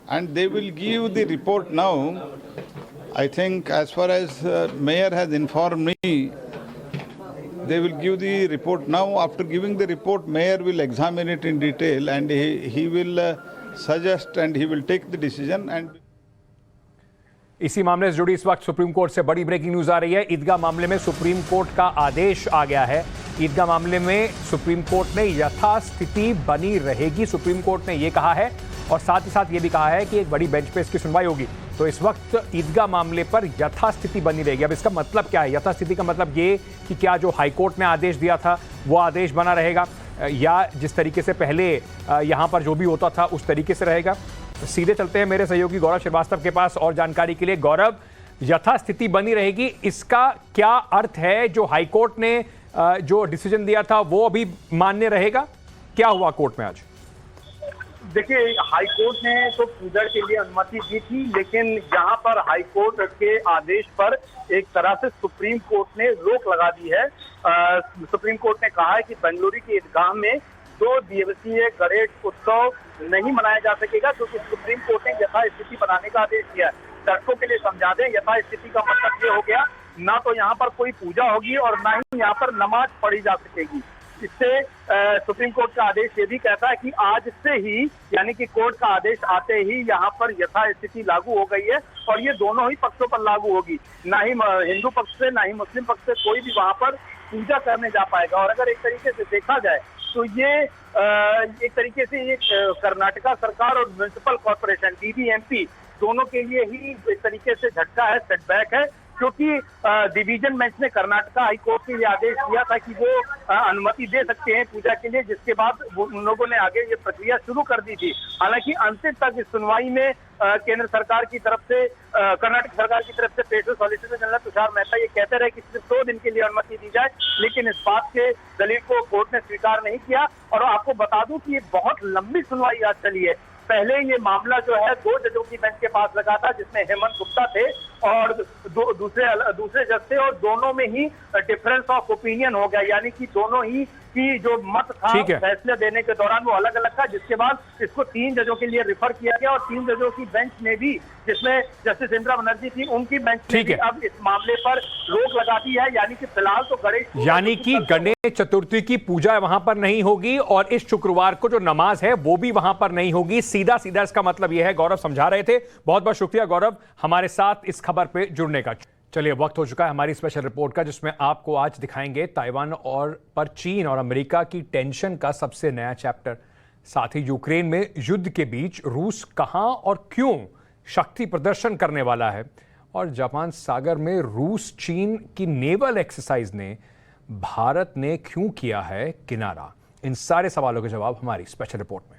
and they will give the report now. I think as far as Mayor has informed me, they will give the report now. After giving the report, mayor will examine it in detail and he will suggest and he will take the decision. And इसी मामले से जुड़ी इस वक्त supreme court से बड़ी breaking news आ रही है। ईदगाह मामले में सुप्रीम कोर्ट का आदेश आ गया है। ईदगाह मामले में सुप्रीम कोर्ट ने यथास्थिति बनी रहेगी, सुप्रीम कोर्ट ने यह कहा है और साथ ही साथ ये भी कहा है कि एक बड़ी बेंच पे इसकी सुनवाई होगी। तो इस वक्त ईदगाह मामले पर यथास्थिति बनी रहेगी। अब इसका मतलब क्या है? यथास्थिति का मतलब ये कि क्या जो हाईकोर्ट ने आदेश दिया था वो आदेश बना रहेगा या जिस तरीके से पहले यहाँ पर जो भी होता था उस तरीके से रहेगा। सीधे चलते हैं मेरे सहयोगी गौरव श्रीवास्तव के पास और जानकारी के लिए। गौरव, यथास्थिति बनी रहेगी, इसका क्या अर्थ है? जो हाईकोर्ट ने जो डिसीजन दिया था वो अभी मान्य रहेगा? क्या हुआ कोर्ट में आज? देखिए, हाईकोर्ट ने तो पूजा के लिए अनुमति दी थी, लेकिन यहाँ पर हाईकोर्ट के आदेश पर एक तरह से सुप्रीम कोर्ट ने रोक लगा दी है। सुप्रीम कोर्ट ने कहा है कि बेंगलुरु की ईदगाह में 2 दिवसीय गणेश उत्सव नहीं मनाया जा सकेगा, क्योंकि सुप्रीम कोर्ट ने यथास्थिति बनाने का आदेश दिया है। दर्शकों के लिए समझा दें, यथास्थिति का मतलब ये हो गया, ना तो यहाँ पर कोई पूजा होगी और ना ही यहाँ पर नमाज पढ़ी जा सकेगी। इससे सुप्रीम कोर्ट का आदेश ये भी कहता है कि आज से ही, यानी कि कोर्ट का आदेश आते ही यहाँ पर यथास्थिति लागू हो गई है और ये दोनों ही पक्षों पर लागू होगी। ना ही हिंदू पक्ष से ना ही मुस्लिम पक्ष से कोई भी वहां पर पूजा करने जा पाएगा। और अगर एक तरीके से देखा जाए तो ये एक तरीके से ये कर्नाटका सरकार और म्युनिसिपल कॉर्पोरेशन बीबीएमपी दोनों के लिए ही एक तरीके से झटका है, सेटबैक है, क्योंकि डिवीजन बेंच ने कर्नाटका हाईकोर्ट को ये आदेश दिया था कि वो अनुमति दे सकते हैं पूजा के लिए, जिसके बाद उन लोगों ने आगे ये प्रक्रिया शुरू कर दी थी। हालांकि अंतिम तक इस सुनवाई में केंद्र सरकार की तरफ से, कर्नाटक सरकार की तरफ से special solicitor general Tushar Mehta ये कहते रहे कि सिर्फ 2 दिन के लिए अनुमति दी जाए, लेकिन इस बात के दलील को कोर्ट ने स्वीकार नहीं किया। और आपको बता दूं कि ये बहुत लंबी सुनवाई आज चली है। पहले ये मामला जो है 2 जजों की बेंच के पास लगा था, जिसमें हेमंत गुप्ता थे और दूसरे जज थे, और दोनों में ही डिफरेंस ऑफ ओपिनियन हो गया, यानी कि दोनों ही की जो मत था फैसले देने के दौरान वो अलग अलग था, जिसके बाद इसको 3 जजों के लिए रेफर किया गया और 3 जजों की बेंच ने भी, जिसमें जस्टिस इंदिरा बनर्जी थी, उनकी बेंच ने भी अब इस मामले पर रोक लगा दी है। यानी कि फिलहाल तो गणेश चतुर्थी की पूजा वहां पर नहीं होगी और इस शुक्रवार को जो नमाज है वो भी वहां पर नहीं होगी। सीधा सीधा इसका मतलब यह है। गौरव समझा रहे थे, बहुत बहुत शुक्रिया गौरव हमारे साथ इस खबर पे जुड़ने का। चलिए, वक्त हो चुका है हमारी स्पेशल रिपोर्ट का, जिसमें आपको आज दिखाएंगे ताइवान और पर चीन और अमेरिका की टेंशन का सबसे नया चैप्टर। साथ ही यूक्रेन में युद्ध के बीच रूस कहां और क्यों शक्ति प्रदर्शन करने वाला है, और जापान सागर में रूस चीन की नेवल एक्सरसाइज ने भारत ने क्यों किया है किनारा। इन सारे सवालों के जवाब हमारी स्पेशल रिपोर्ट में।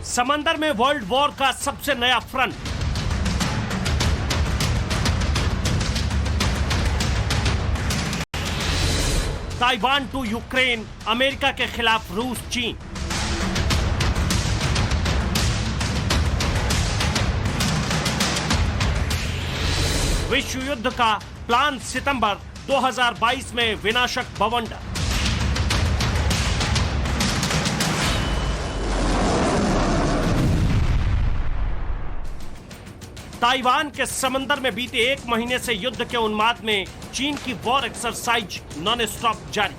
समंदर में वर्ल्ड वॉर का सबसे नया front. Taiwan to Ukraine, America के खिलाफ रूस चीन। विश्व युद्ध का प्लान सितंबर 2022 में विनाशक बवंडर। ताइवान के समंदर में बीते 1 महीने से युद्ध के उन्माद में चीन की वॉर एक्सरसाइज नॉन स्टॉप जारी।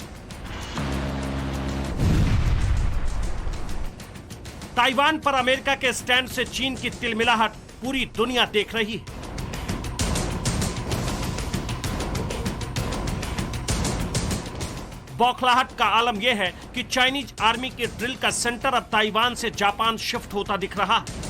ताइवान पर अमेरिका के स्टैंड से चीन की तिलमिलाहट पूरी दुनिया देख रही है। बौखलाहट का आलम यह है कि चाइनीज आर्मी के ड्रिल का सेंटर अब ताइवान से जापान शिफ्ट होता दिख रहा है।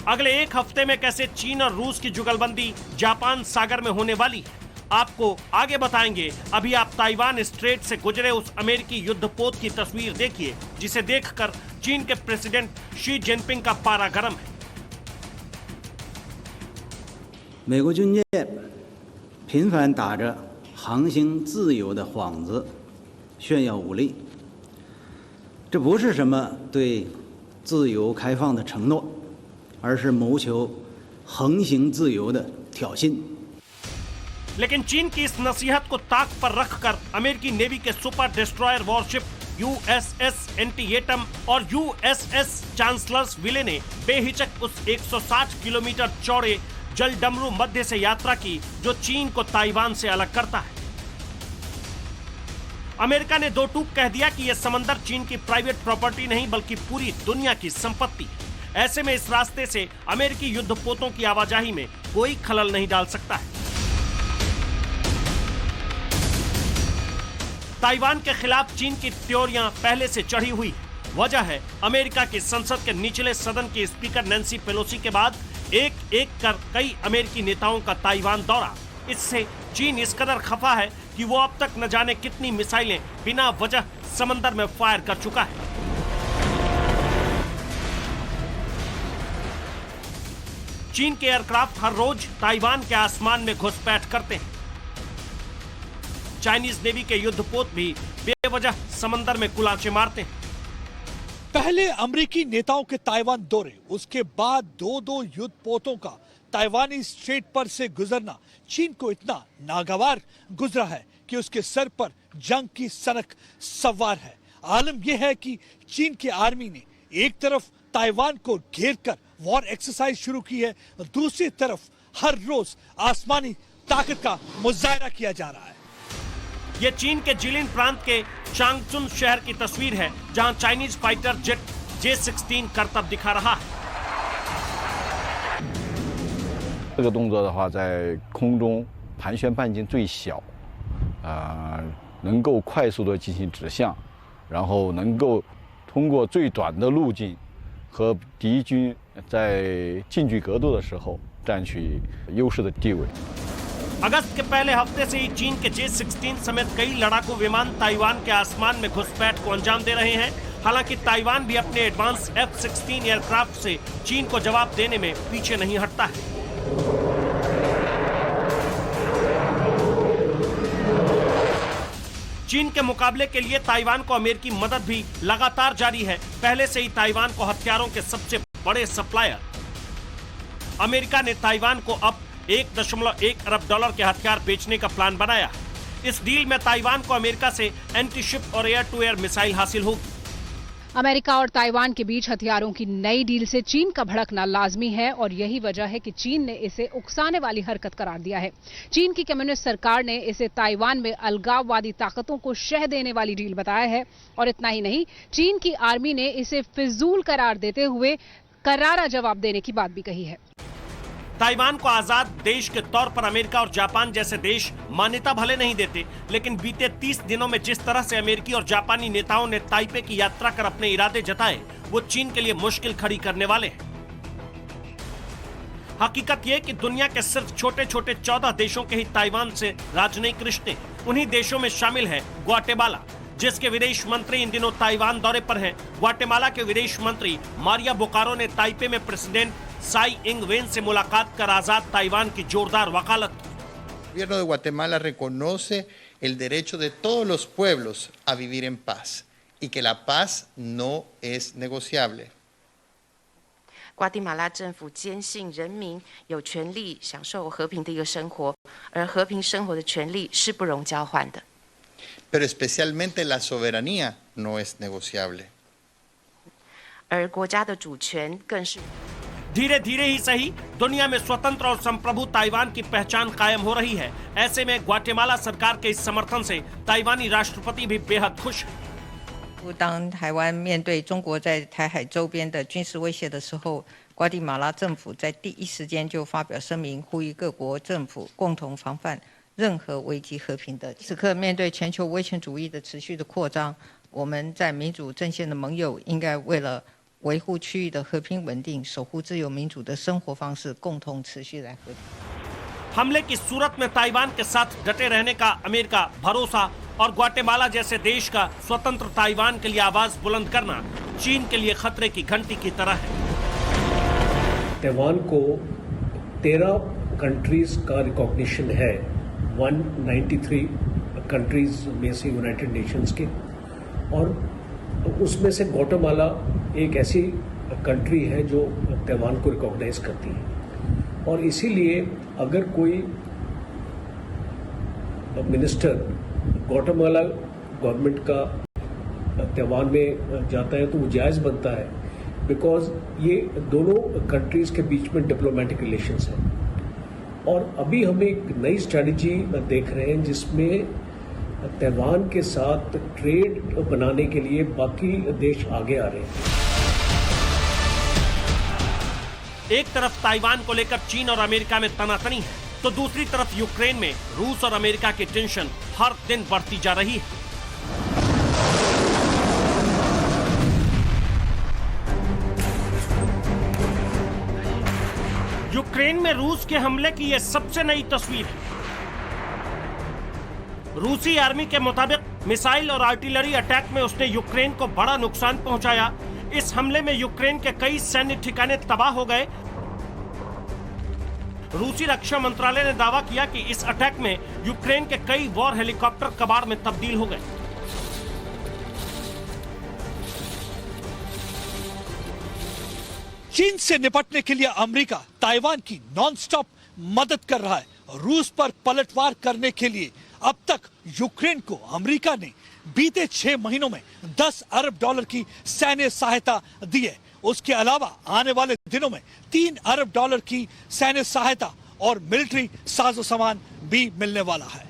अगले 1 हफ्ते में कैसे चीन और रूस की जुगलबंदी जापान सागर में होने वाली है, आपको आगे बताएंगे। अभी आप ताइवान स्ट्रेट से गुजरे उस अमेरिकी युद्धपोत की तस्वीर देखिए, जिसे देखकर चीन के प्रेसिडेंट शी जिनपिंग का पारा गर्म है। 美国军舰频繁打着航行自由的幌子，炫耀武力。这不是什么对自由开放的承诺，而是谋求横行自由的挑衅。लेकिन चीन की इस नसीहत को ताक पर रखकर अमेरिकी नेवी के सुपर डिस्ट्रॉयर वॉरशिप USS एंटीएटम और USS चांसलर्सविले ने बेहिचक उस 160 किलोमीटर चौड़े जल डमरू मध्य से यात्रा की जो चीन को ताइवान से अलग करता है। अमेरिका ने दो टूक कह दिया कि यह समंदर चीन की प्राइवेट प्रॉपर्टी नहीं बल्कि पूरी दुनिया की संपत्ति है। ऐसे में इस रास्ते से अमेरिकी युद्धपोतों की आवाजाही में कोई खलल नहीं डाल सकता है। ताइवान के खिलाफ चीन की त्योरियां पहले से चढ़ी हुई। वजह है अमेरिका की संसद के निचले सदन की स्पीकर नैन्सी पेलोसी के बाद एक एक कर कई अमेरिकी नेताओं का ताइवान दौरा। इससे चीन इस कदर खफा है कि वो अब तक न जाने कितनी मिसाइलें बिना वजह समंदर में फायर कर चुका है। चीन के एयरक्राफ्ट हर रोज ताइवान के आसमान में घुसपैठ करते हैं। चाइनीज नेवी के युद्धपोत भी बेवजह समंदर में कुलाचे मारते हैं। पहले अमेरिकी नेताओं के ताइवान दौरे, उसके बाद दो युद्धपोतों का ताइवानी स्ट्रेट पर से गुजरना चीन को इतना नागवार गुजरा है कि उसके सर पर जंग की सनक सवार है। आलम यह है कि चीन की आर्मी ने एक तरफ ताइवान को घेरकर वॉर एक्सरसाइज शुरू की है, दूसरी तरफ हर रोज आसमानी ताकत का मुजाहरा किया जा रहा है। यह चीन के जिलिन प्रांत के चांगचुन शहर की तस्वीर है, जहां चाइनीज फाइटर जेट J-16 करतब दिखा रहा है। 这个动作的话，在空中盘旋半径最小，能够快速的进行指向，然后能够通过最短的路径和敌军在近距格斗的时候占取优势的地位。 अगस्त के पहले हफ्ते से ही चीन के J-16 समेत कई लड़ाकू विमान ताइवान के आसमान में घुसपैठ को अंजाम दे रहे हैं। हालांकि ताइवान भी अपने एडवांस F-16 एयरक्राफ्ट से चीन को जवाब देने में पीछे नहीं हटता है। चीन के मुकाबले के लिए ताइवान को अमेरिकी मदद भी लगातार जारी है। पहले से ही ताइवान को हथियारों के सबसे बड़े सप्लायर अमेरिका ने ताइवान को अब 1.1 अरब डॉलर के हथियार बेचने का प्लान बनाया है। इस डील में ताइवान को अमेरिका से एंटी शिप और एयर टू एयर मिसाइल हासिल होगी। अमेरिका और ताइवान के बीच हथियारों की नई डील से चीन का भड़कना लाजमी है और यही वजह है कि चीन ने इसे उकसाने वाली हरकत करार दिया है। चीन की कम्युनिस्ट सरकार ने इसे ताइवान में अलगाववादी ताकतों को शह देने वाली डील बताया है और इतना ही नहीं, चीन की आर्मी ने इसे फिजूल करार देते हुए करारा जवाब देने की बात भी कही है। ताइवान को आजाद देश के तौर पर अमेरिका और जापान जैसे देश मान्यता भले नहीं देते, लेकिन बीते 30 दिनों में जिस तरह से अमेरिकी और जापानी नेताओं ने ताइपे की यात्रा कर अपने इरादे जताए, वो चीन के लिए मुश्किल खड़ी करने वाले हैं। हकीकत ये कि दुनिया के सिर्फ छोटे छोटे 14 देशों के ही ताइवान से राजनयिक रिश्ते। उन्हीं देशों में शामिल है ग्वाटेमाला, जिसके विदेश मंत्री इन दिनों ताइवान दौरे पर हैं। ग्वाटेमाला के विदेश मंत्री मारिया बोकारो ने ताइपे में प्रेसिडेंट साई इंग वेन से मुलाकात कर आजाद ताइवान की जोरदार वकालत की। El gobierno de Guatemala reconoce el derecho de todos los pueblos a vivir en paz y que la paz no es negociable. 瓜地马拉政府坚信人民有权利享受和平的一个生活，而和平生活的权利是不容交换的。 Pero especialmente la soberanía no es negociable. 而国家的主权更是。 धीरे धीरे ही सही दुनिया में स्वतंत्र और संप्रभु ताइवान की पहचान कायम हो रही है। ऐसे में ग्वाटेमाला सरकार के इस समर्थन से ताइवानी राष्ट्रपति भी बेहद खुश हैं। 当台湾面对中国在台海周边的军事威胁的时候，瓜地马拉政府在第一时间就发表声明，呼吁各国政府共同防范任何危及和平的。此刻面对全球威权主义的持续的扩张，我们在民主阵线的盟友应该为了 维护区域的和平稳定，守护自由民主的生活方式，共同持续来和平。 हमले की सूरत में ताइवान के साथ डटे रहने का अमेरिका भरोसा और ग्वाटेमाला जैसे देश का स्वतंत्र ताइवान के लिए आवाज बुलंद करना चीन के लिए खतरे की घंटी की तरह है। ताइवान को 13 कंट्रीज का रिकॉग्निशन है, 193 कंट्रीज में से यूनाइटेड नेशंस के, और उसमें से ग्वाटेमाला एक ऐसी कंट्री है जो ताइवान को रिकॉग्नाइज करती है। और इसीलिए अगर कोई मिनिस्टर ग्वाटेमाला गवर्नमेंट का ताइवान में जाता है तो वो जायज़ बनता है, बिकॉज ये दोनों कंट्रीज़ के बीच में डिप्लोमेटिक रिलेशंस हैं। और अभी हम एक नई स्ट्रैटेजी देख रहे हैं जिसमें ताइवान के साथ ट्रेड बनाने के लिए बाकी देश आगे आ रहे हैं। एक तरफ ताइवान को लेकर चीन और अमेरिका में तनातनी है, तो दूसरी तरफ यूक्रेन में रूस और अमेरिका की टेंशन हर दिन बढ़ती जा रही है। यूक्रेन में रूस के हमले की यह सबसे नई तस्वीर है। रूसी आर्मी के मुताबिक मिसाइल और आर्टिलरी अटैक में उसने यूक्रेन को बड़ा नुकसान पहुंचाया। इस हमले में यूक्रेन के कई सैन्य ठिकाने तबाह हो गए। रूसी रक्षा मंत्रालय ने दावा किया कि इस अटैक में यूक्रेन के कई वॉर हेलीकॉप्टर कबाड़ में तब्दील हो गए। चीन से निपटने के लिए अमेरिका ताइवान की नॉनस्टॉप मदद कर रहा है। रूस पर पलटवार करने के लिए अब तक यूक्रेन को अमेरिका ने बीते 6 महीनों में $10 अरब की सैन्य सहायता दी है। उसके अलावा आने वाले दिनों में $3 अरब की सैन्य सहायता और मिलिट्री साजो सामान भी मिलने वाला है।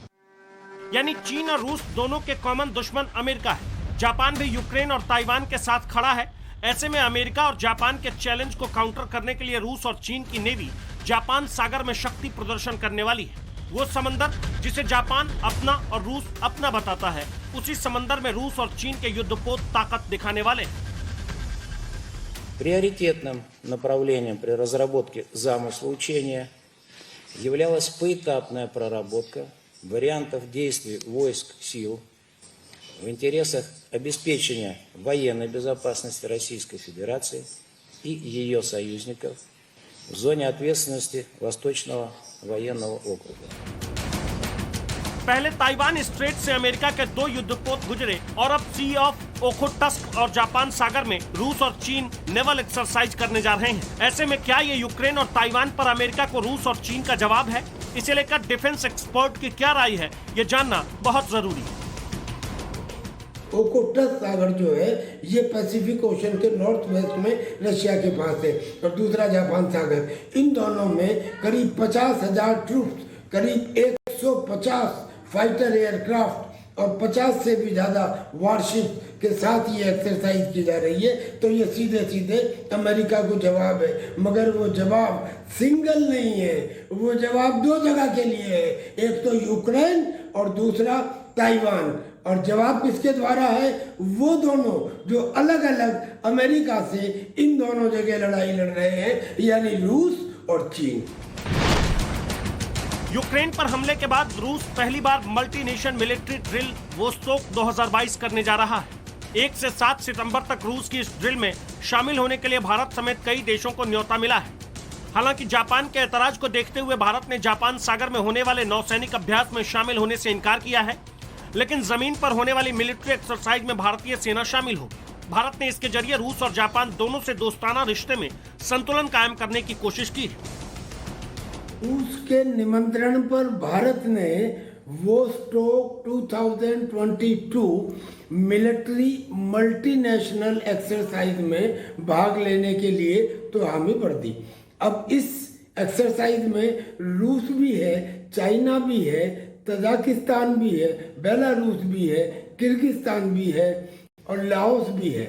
यानी चीन और रूस दोनों के कॉमन दुश्मन अमेरिका है। जापान भी यूक्रेन और ताइवान के साथ खड़ा है। ऐसे में अमेरिका और जापान के चैलेंज को काउंटर करने के लिए रूस और चीन की नेवी जापान सागर में शक्ति प्रदर्शन करने वाली है। वो समंदर जिसे जापान अपना और रूस अपना बताता है, उसी समंदर में रूस और चीन के युद्धपोत ताकत दिखाने वाले हैं। Приоритетным направлением при разработке замысла учения являлась поэтапная проработка вариантов действий войск сил в интересах обеспечения военной безопасности Российской Федерации и ее союзников в зоне ответственности Восточного военного округа. पहले ताइवान स्ट्रेट से अमेरिका के 2 युद्धपोत गुजरे और अब सी ऑफ ओखोटस्क और जापान सागर में रूस और चीन नेवल एक्सरसाइज करने जा रहे हैं। ऐसे में क्या ये यूक्रेन और ताइवान पर अमेरिका को रूस और चीन का जवाब है? इसे लेकर डिफेंस एक्सपर्ट की क्या राय है, ये जानना बहुत जरूरी है। ओखोटस्क सागर जो है ये पैसिफिक ओशन के नॉर्थ वेस्ट में रशिया के पास है और दूसरा जापान सागर। इन दोनों में करीब 50,000 ट्रूप्स, करीब 150 फाइटर एयरक्राफ्ट और 50 से भी ज़्यादा वारशिप के साथ ये एक्सरसाइज की जा रही है। तो ये सीधे सीधे अमेरिका को जवाब है, मगर वो जवाब सिंगल नहीं है, वो जवाब 2 जगह के लिए है, एक तो यूक्रेन और दूसरा ताइवान। और जवाब किसके द्वारा है? वो दोनों जो अलग अलग अमेरिका से इन दोनों जगह लड़ाई लड़ रहे हैं, यानी रूस और चीन। यूक्रेन पर हमले के बाद रूस पहली बार multi nation military drill Vostok 2022 करने जा रहा है। 1 से 7 सितंबर तक रूस की इस ड्रिल में शामिल होने के लिए भारत समेत कई देशों को न्योता मिला है। हालांकि जापान के ऐतराज को देखते हुए भारत ने जापान सागर में होने वाले नौसैनिक अभ्यास में शामिल होने से इनकार किया है, लेकिन जमीन पर होने वाली मिलिट्री एक्सरसाइज में भारतीय सेना शामिल होगी। भारत ने इसके जरिए रूस और जापान दोनों से दोस्ताना रिश्ते में संतुलन कायम करने की कोशिश की है। उसके निमंत्रण पर भारत ने वोस्टोक 2022 मिलिट्री मल्टीनेशनल एक्सरसाइज में भाग लेने के लिए तो हामी भर दी। अब इस एक्सरसाइज में रूस भी है, चाइना भी है, तजाकिस्तान भी है, बेलारूस भी है, किर्गिस्तान भी है और लाओस भी है।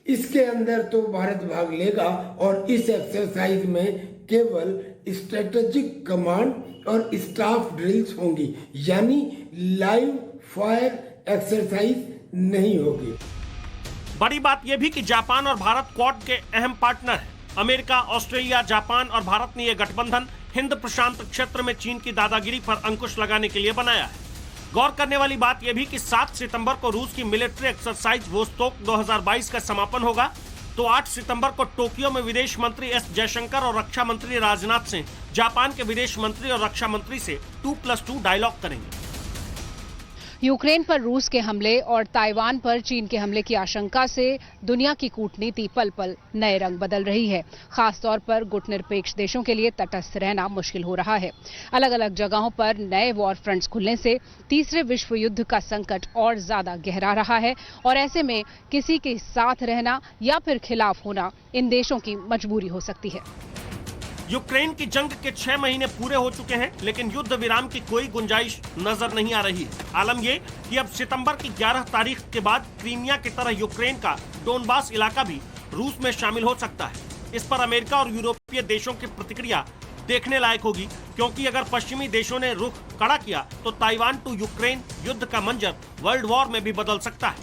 इसके अंदर तो भारत भाग लेगा और इस एक्सरसाइज में केवल स्ट्रेटेजिक कमांड और स्टाफ ड्रिल्स होंगी, यानी लाइव फायर एक्सरसाइज नहीं होगी। बड़ी बात यह भी कि जापान और भारत क्वाड के अहम पार्टनर हैं। अमेरिका, ऑस्ट्रेलिया, जापान और भारत ने यह गठबंधन हिंद प्रशांत क्षेत्र में चीन की दादागिरी पर अंकुश लगाने के लिए बनाया है। गौर करने वाली बात यह भी कि 7 सितंबर को रूस की मिलिट्री एक्सरसाइज वोस्टोक 2022 का समापन होगा, तो 8 सितंबर को टोक्यो में विदेश मंत्री एस जयशंकर और रक्षा मंत्री राजनाथ सिंह जापान के विदेश मंत्री और रक्षा मंत्री से 2+2 डायलॉग करेंगे। यूक्रेन पर रूस के हमले और ताइवान पर चीन के हमले की आशंका से दुनिया की कूटनीति पल पल नए रंग बदल रही है। खासतौर पर गुटनिरपेक्ष देशों के लिए तटस्थ रहना मुश्किल हो रहा है। अलग अलग जगहों पर नए वॉर फ्रंट्स खुलने से तीसरे विश्व युद्ध का संकट और ज्यादा गहरा रहा है और ऐसे में किसी के साथ रहना या फिर खिलाफ होना इन देशों की मजबूरी हो सकती है। यूक्रेन की जंग के 6 महीने पूरे हो चुके हैं, लेकिन युद्ध विराम की कोई गुंजाइश नजर नहीं आ रही। आलम ये कि अब सितंबर की 11 तारीख के बाद क्रीमिया की तरह यूक्रेन का डोनबास इलाका भी रूस में शामिल हो सकता है। इस पर अमेरिका और यूरोपीय देशों की प्रतिक्रिया देखने लायक होगी, क्योंकि अगर पश्चिमी देशों ने रुख कड़ा किया तो ताइवान टू यूक्रेन युद्ध का मंजर वर्ल्ड वॉर में भी बदल सकता है।